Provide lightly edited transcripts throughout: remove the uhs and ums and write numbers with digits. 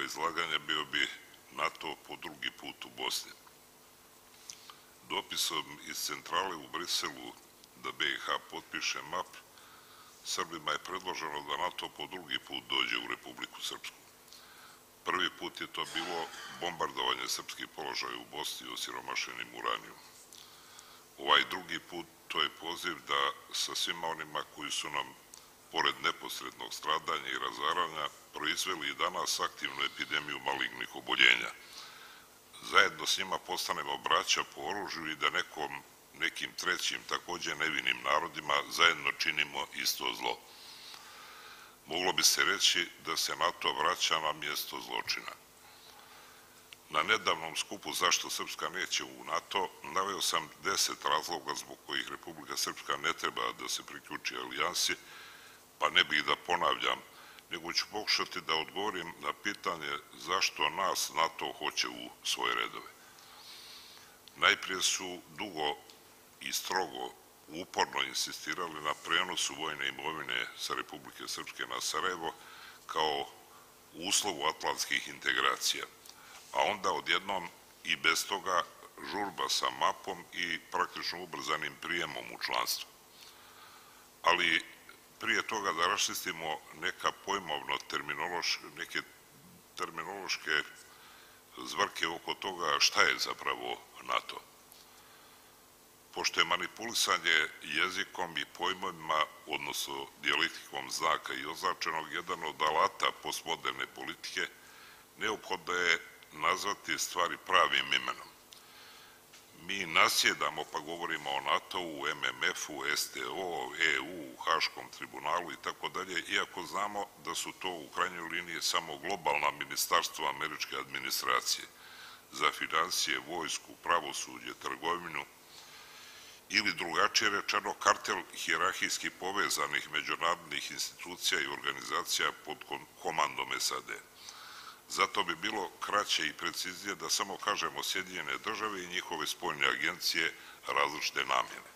izlaganje bio bi NATO po drugi put u Bosni. Dopisom iz centrale u Briselu da BiH potpiše MAP, Srbima je predloženo da NATO po drugi put dođe u Republiku Srpsku. Prvi put je to bilo bombardovanje srpskih položaja u Bosni osiromašenim uranijom. Ovaj drugi put to je poziv da sa svima onima koji su nam, pored neposrednog stradanja i razaranja, proizveli i danas aktivnu epidemiju malignih oboljenja. Zajedno s njima postanemo braća po oružju i da nekim trećim, takođe nevinim narodima zajedno činimo isto zlo. Moglo bi se reći da se NATO vraća na mjesto zločina. Na nedavnom skupu Zašto Srpska neće u NATO naveo sam 10 razloga zbog kojih Republika Srpska ne treba da se priključi alijansi, pa ne bih da ponavljam, nego ću pokušati da odgovorim na pitanje zašto nas NATO hoće u svoje redove. Najprije su dugo i strogo uporno insistirali na prenosu vojne imovine sa Republike Srpske na Sarajevo kao uslovu atlantskih integracija, a onda odjednom i bez toga žurba sa MAP-om i praktično ubrzanim prijemom u članstvo. Ali prije toga da raščistimo neke terminološke zvrke oko toga šta je zapravo NATO. Pošto je manipulisanje jezikom i pojmovima, odnosno dijalektikom znaka i označenog, jedan od alata postmoderne politike, neophodno je nazvati stvari pravim imenom. Mi nasjedamo pa govorimo o NATO-u, MMF-u, STO, EU, Haškom tribunalu i tako dalje, iako znamo da su to u krajnjoj liniji samo globalna ministarstva američke administracije za financije, vojsku, pravosuđe, trgovinu ili drugačije rečeno kartel hijerarhijski povezanih međunarodnih institucija i organizacija pod komandom SAD. Zato bi bilo kraće i preciznije da samo kažemo Sjedinjene države i njihove spoljne agencije različite namjene.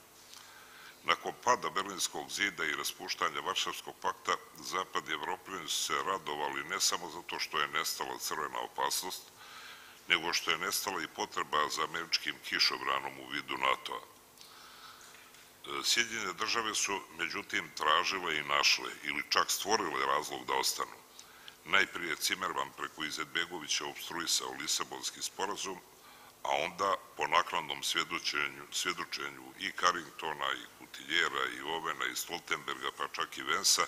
Nakon pada Berlinskog zida i raspuštanja Varšavskog pakta, Zapad i Evropljani su se radovali ne samo zato što je nestala crvena opasnost, nego što je nestala i potreba za američkim kišobranom u vidu NATO-a. Sjedinjene države su, međutim, tražile i našle ili čak stvorile razlog da ostanu. Najprije Cimerman preko Izetbegovića opstruisao Lisabonski sporazum, a onda po naknadnom svjedočenju i Carringtona, i Kutiljera, i Ovena, i Stoltenberga, pa čak i Vensa,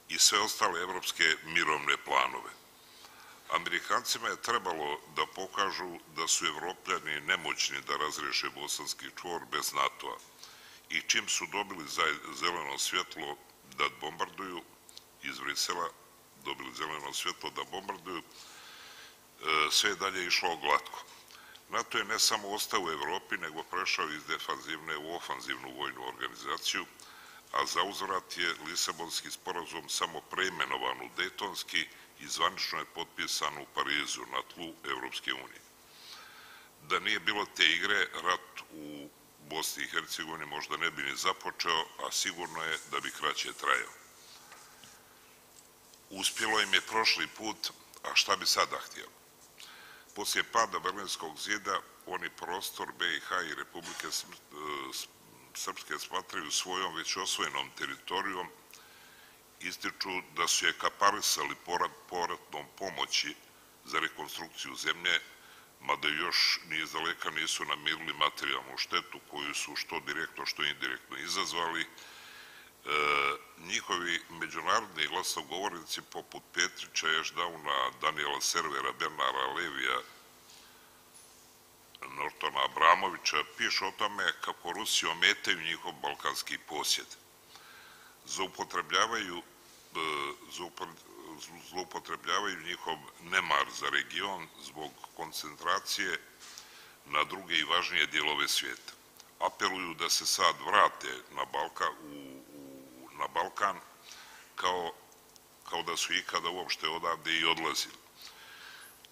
i sve ostale evropske mirovne planove. Amerikancima je trebalo da pokažu da su Evropljani nemoćni da razreše Bosanski čvor bez NATO-a i čim su dobili zeleno svjetlo da bombarduju iz Brisela, dobili zeleno svjetlo da bombarduju, sve je dalje išlo glatko. NATO je ne samo ostao u Evropi, nego prešao iz defanzivne u ofanzivnu vojnu organizaciju, a za uzvrat je Lisabonski sporazum samo preimenovan u Dejtonski i zvanično je potpisan u Parizu na tlu Evropske unije. Da nije bilo te igre, rat u Bosni i Hercegovini možda ne bi ni započeo, a sigurno je da bi kraće trajao. Uspjelo im je prošli put, a šta bi sada htjeli? Poslije pada Berlinskog zida, oni prostor BiH i Republike Srpske smatraju svojom već osvojenom teritorijom, ističu da su je kaparisali povratnom pomoći za rekonstrukciju zemlje, mada još ni izdaleka nisu namirili materijalnu štetu koju su što direktno, što indirektno izazvali. Njihovi međunarodni glasnogovornici poput Petrića, Ešdauna, Daniela Servera, Bernara Levija, Nortona Abramovića pišu o tome kako Rusi ometaju njihov balkanski posjed. Zloupotrebljavaju njihov nemar za region zbog koncentracije na druge i važnije dijelove svijeta. Apeluju da se sad vrate na Balkan kao da su ikada uopšte odavde i odlazili.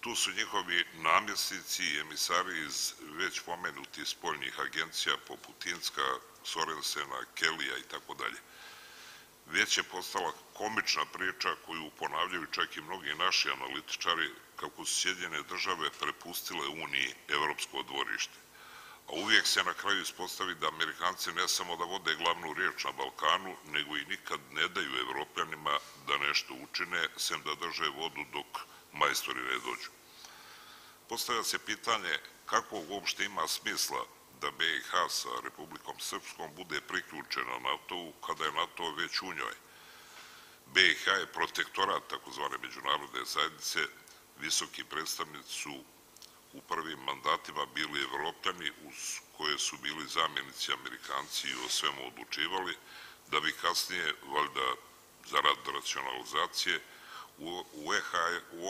Tu su njihovi namjesnici i emisari iz već pomenutih spoljnih agencija poput Tinska, Sorensena, Kelija i tako dalje. već je postala komična priča koju ponavljaju čak i mnogi naši analitičari kako su Sjedinjene države prepustile Uniji evropsko dvorište. A uvijek se na kraju ispostavi da Amerikanci ne samo da vode glavnu riječ na Balkanu, nego i nikad ne daju Evropljanima da nešto učine, sem da drže vodu dok majstori ne dođu. Postavlja se pitanje kako uopšte ima smisla da BiH sa Republikom Srpskom bude priključena NATO-u kada je NATO već u njoj. BiH je protektorat takozvane međunarodne zajednice, visoki predstavnici su u prvim mandatima bili Evropljani uz koje su bili zamjenici Amerikanci i o svemu odlučivali, da bi kasnije, valjda zarad racionalizacije, u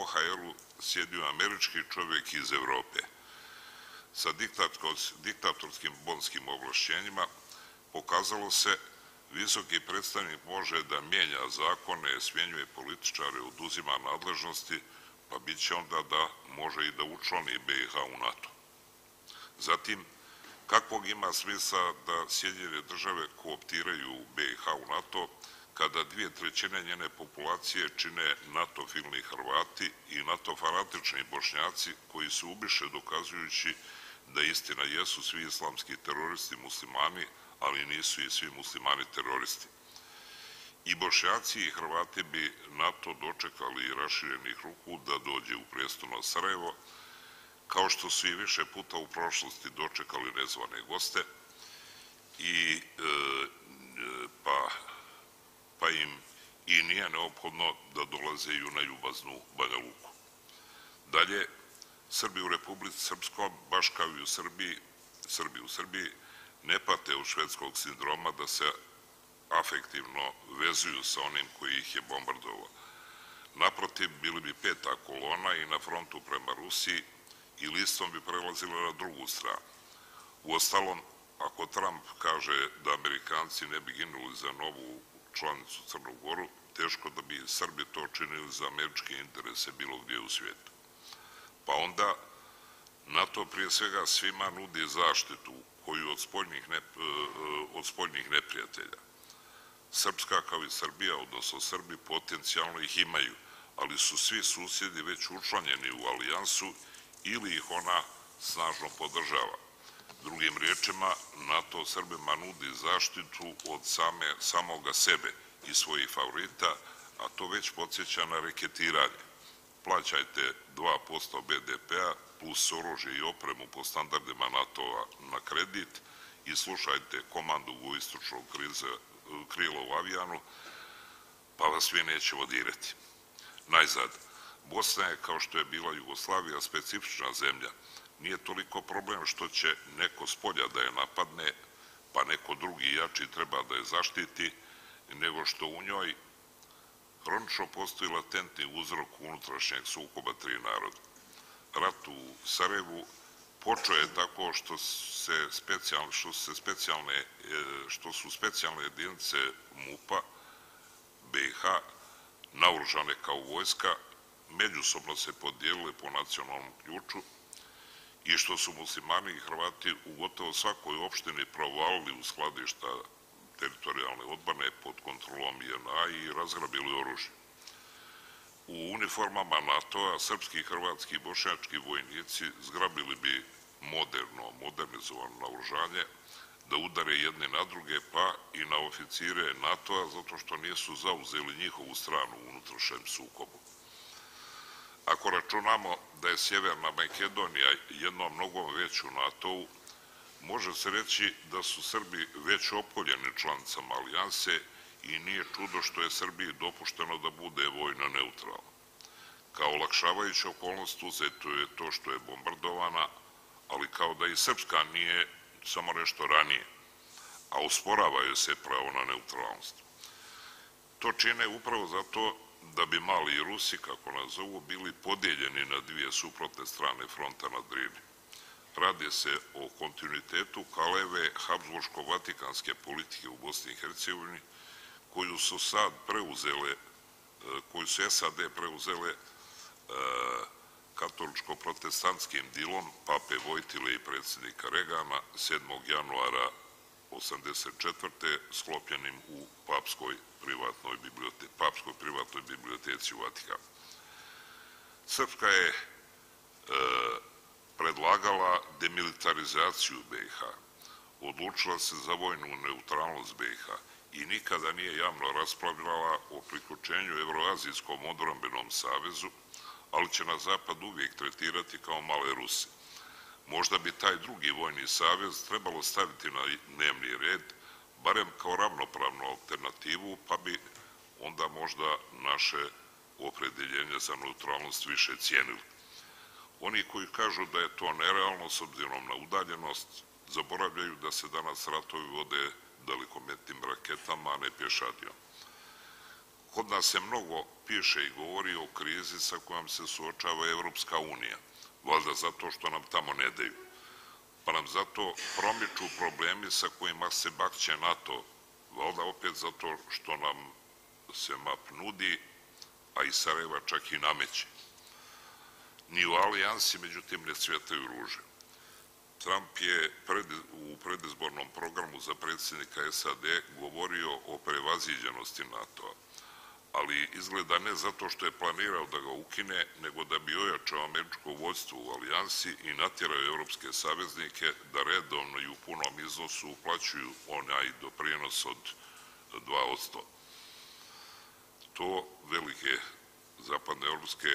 OHL-u sjedio američki čovjek iz Evrope. Sa diktatorskim bonskim ovlašćenjima pokazalo se visoki predstavnik može da mijenja zakone, smjenjuje političare, oduzima nadležnosti, pa bit će onda da može i da učlani BiH u NATO. Zatim, kakvog ima smisla da Sjedinjene države kooptiraju BiH u NATO, kada 2/3 njene populacije čine NATO-filni Hrvati i NATO-fanatični Bošnjaci koji se ubiše dokazujući da istina jesu svi islamski teroristi muslimani, ali nisu i svi muslimani teroristi. I Bošnjaci i Hrvati bi NATO dočekali raširenih ruku da dođe u prijestolno Sarajevo, kao što su i više puta u prošlosti dočekali nezvane goste, pa im i nije neophodno da dolaze i u najljubaznu Banja Luku. Dalje, Srbi u Republici Srpskom, baš kao i Srbi u Srbiji, ne pate od švedskog sindroma da se afektivno vezuju sa onim koji ih je bombardovao. Naprotiv, bili bi peta kolona i na frontu prema Rusiji i listom bi prelazili na drugu stranu. Uostalom, ako Trump kaže da Amerikanci ne bi ginuli za novu članicu Crnu Goru, teško da bi Srbi to činili za američke interese bilo gdje u svijetu. Pa onda NATO prije svega svima nudi zaštitu koju od spoljnih neprijatelja. Srpska kao i Srbija, odnosno Srbi, potencijalno ih imaju, ali su svi susjedi već učlanjeni u alijansu ili ih ona snažno podržava. Drugim riječima, NATO Srbima nudi zaštitu od samoga sebe i svojih favorita, a to već podsjeća na reketiranje. Plaćajte 2% BDP-a plus oružje i opremu po standardima NATO-a na kredit i slušajte komandu jugoistočnog krila u Avijanu, pa vas svi nećemo dirati. Najzad, Bosna je, kao što je bila Jugoslavija, specifična zemlja. Nije toliko problem što će neko s polja da je napadne, pa neko drugi jači treba da je zaštiti, nego što u njoj hronično postoji latentni uzrok unutrašnjeg sukoba tri naroda. Rat u Sarajevu počeo je tako što su specijalne jedinice MUP-a BiH naoružane kao vojska, međusobno se podijelile po nacionalnom ključu i što su muslimani i Hrvati u gotovo svakoj opštini provalili u skladišta teritorijalne odbrane pod kontrolom JNA i razgrabili oružje. U uniformama NATO-a srpski, hrvatski i bošnjački vojnici zgrabili bi modernizovano naoružanje da udare jedne na druge, pa i na oficire NATO-a, zato što nisu zauzeli njihovu stranu u unutrašnjem sukobu. Ako računamo da je Sjeverna Makedonija jednom mnogom već u NATO-u, može se reći da su Srbi već opkoljeni članicama alijanse i nije čudo što je Srbiji dopušteno da bude vojno neutralna. Kao olakšavajuća okolnost uzeto je to što je bombardovana, ali kao da i Srpska nije samo nešto ranije, a usporavaju se pravo na neutralnost. To čine upravo zato da bi mali Rusi, kako nas zovu, bili podijeljeni na dvije suprotne strane fronta na Drini. Radi se o kontinuitetu kaleve habsburško-vatikanske politike u Bosni i Hercegovini, koju su SAD preuzele katoličko-protestantskim dilom pape Vojtile i predsjednika Regana 7. januara 1984. sklopljenim u papskoj privatnoj biblioteci u Vatikanu. Srpska je predlagala demilitarizaciju BiH, odlučila se za vojnu neutralnost BiH i nikada nije javno raspravljala o priključenju Evroazijskom odbrambenom savezu, ali će nas Zapad uvijek tretirati kao male Ruse. Možda bi taj drugi vojni savez trebalo staviti na dnevni red, barem kao ravnopravnu alternativu, pa bi onda možda naše opredeljenje za neutralnost više cijenili. Oni koji kažu da je to nerealno s obzirom na udaljenost, zaboravljaju da se danas ratovi vode dalekometnim raketama, a ne pješadijom. Kod nas se mnogo piše i govori o krizi sa kojom se suočava Evropska unija, valjda zato što nam tamo ne daju, pa nam zato promiču problemi sa kojima se bakće NATO, valjda opet zato što nam se MAP nudi, a iz Sarajeva čak i nameće. Ni u alijansi, međutim, ne cvjetaju ruže. Trump je u predizbornom programu za predsjednika SAD govorio o prevaziđenosti NATO-a, ali izgleda ne zato što je planirao da ga ukine, nego da bi ojačao američko vođstvo u alijansi i natjerao evropske saveznike da redovno i u punom iznosu uplaćuju onaj doprinos od 2%. To velike zapadne evropske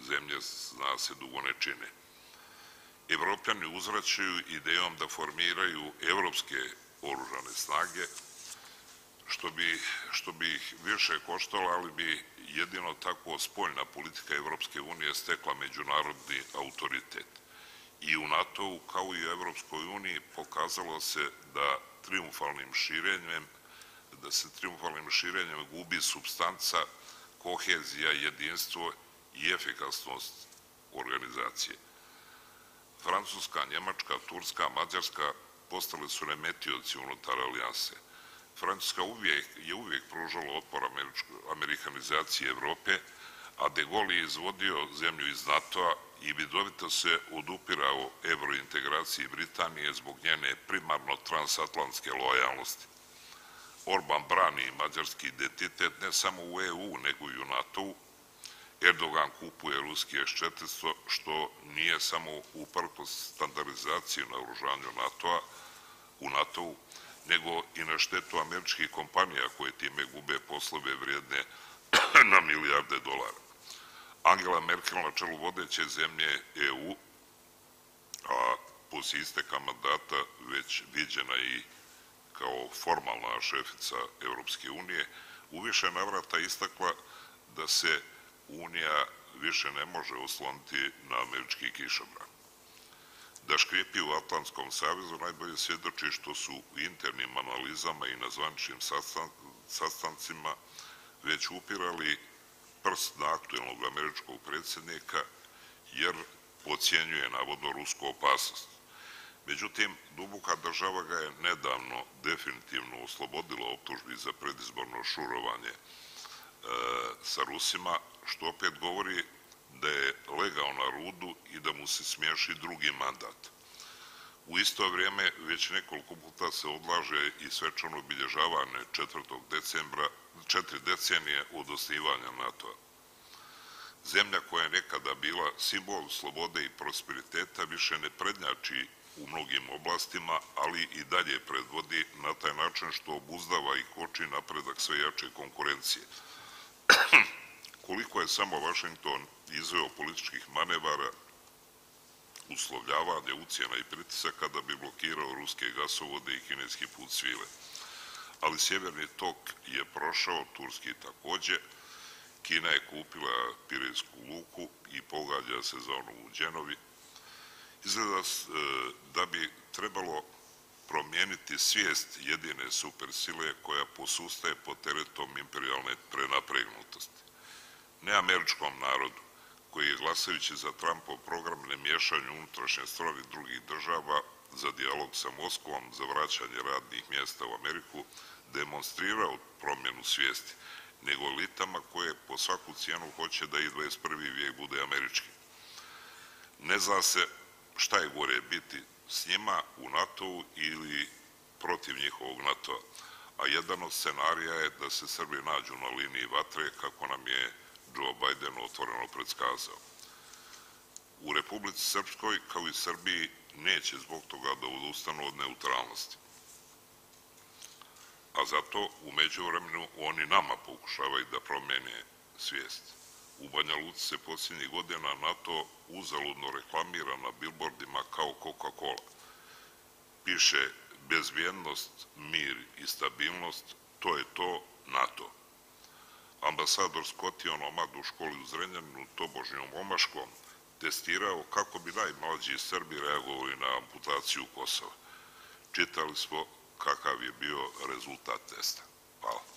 zemlje, zna se, dugo ne čine. Evropljani uzvraćaju idejom da formiraju evropske oružane snage, što bi ih više koštalo, ali bi jedino tako spoljna politika Evropske unije stekla međunarodni autoritet. I u NATO-u, kao i u Evropskoj uniji, pokazalo se da se triumfalnim širenjem gubi supstanca, kohezija, jedinstvo i efikasnost organizacije. Francuska, Njemačka, Turska, Mađarska postale su remetioci unutar alijanse. Francuska je uvijek pružala otpor amerikanizaciji Evrope, a de Gaulle je izvodio zemlju iz NATO-a i vidovito se odupirao evrointegraciji Britanije zbog njene primarno transatlantske lojalnosti. Orban brani mađarski identitet ne samo u EU, nego i u NATO-u. Erdogan kupuje ruski S-400, što nije samo uprkos standardizaciji naoružanju u NATO-u, nego i na štetu američkih kompanija koje time gube poslove vrijedne na milijarde dolara. Angela Merkel na čelu vodeće zemlje EU, a poslije isteka mandata već viđena i kao formalna šefica Evropske unije, u više navrata istakla da se Unija više ne može osloniti na američki kišobran. Da škrijepi u Atlantskom savezu najbolje svjedoči što su u internim analizama i na zvaničnim sastancima već upirali prst na aktuelnog američkog predsjednika, jer podcjenjuje navodno rusku opasnost. Međutim, duboka država ga je nedavno definitivno oslobodila optužbi za predizborno šurovanje sa Rusima, što opet govori da je legao na rudu i da mu se smiješi drugi mandat. U isto vrijeme već nekoliko puta se odlaže i svečano obilježavanje 4 decenije od osnivanja NATO-a. Zemlja koja je nekada bila simbol slobode i prosperiteta više ne prednjači u mnogim oblastima, ali i dalje predvodi na taj način što obuzdava i koči napredak sve jače konkurencije. Koliko je samo Vašington izveo političkih manevara, uslovljavanja, ucjena i pritisaka da bi blokirao ruske gasovode i kineski put svile. Ali sjeverni tok je prošao, turski takođe. Kina je kupila Pirejsku luku i pogađa se za ono u Đenovi. Izgleda da bi trebalo promijeniti svijest jedine supersile koja posustaje pod teretom imperijalne prenapregnutosti. Ne američkom narodu, koji je glasajući za Trumpov program nemiješanja unutrašnje stvari drugih država za dijalog sa Moskvom, za vraćanje radnih mjesta u Ameriku, demonstrirao promjenu svijesti, nego elitama koje po svaku cijenu hoće da i 21. vijek bude američki. Ne zna se šta je gore biti s njima u NATO-u ili protiv njihovog NATO-a, a jedan od scenarija je da se Srbi nađu na liniji vatre, kako nam je Joe Biden otvoreno predskazao. U Republici Srpskoj, kao i Srbiji, neće zbog toga da odustanu od neutralnosti. A zato, u međuvremenu, oni nama pokušavaju da promene svijest. U Banja Luci se posljednjih godina NATO uzaludno reklamira na bilbordima kao Coca-Cola. Piše bezbjednost, mir i stabilnost, to je to NATO. Ambasador Skot je onomad u školi u Zrenjaninu tobožnjom omaškom testirao kako bi najmlađi Srbi reagovali na amputaciju Kosova. Čitali smo kakav je bio rezultat testa. Hvala.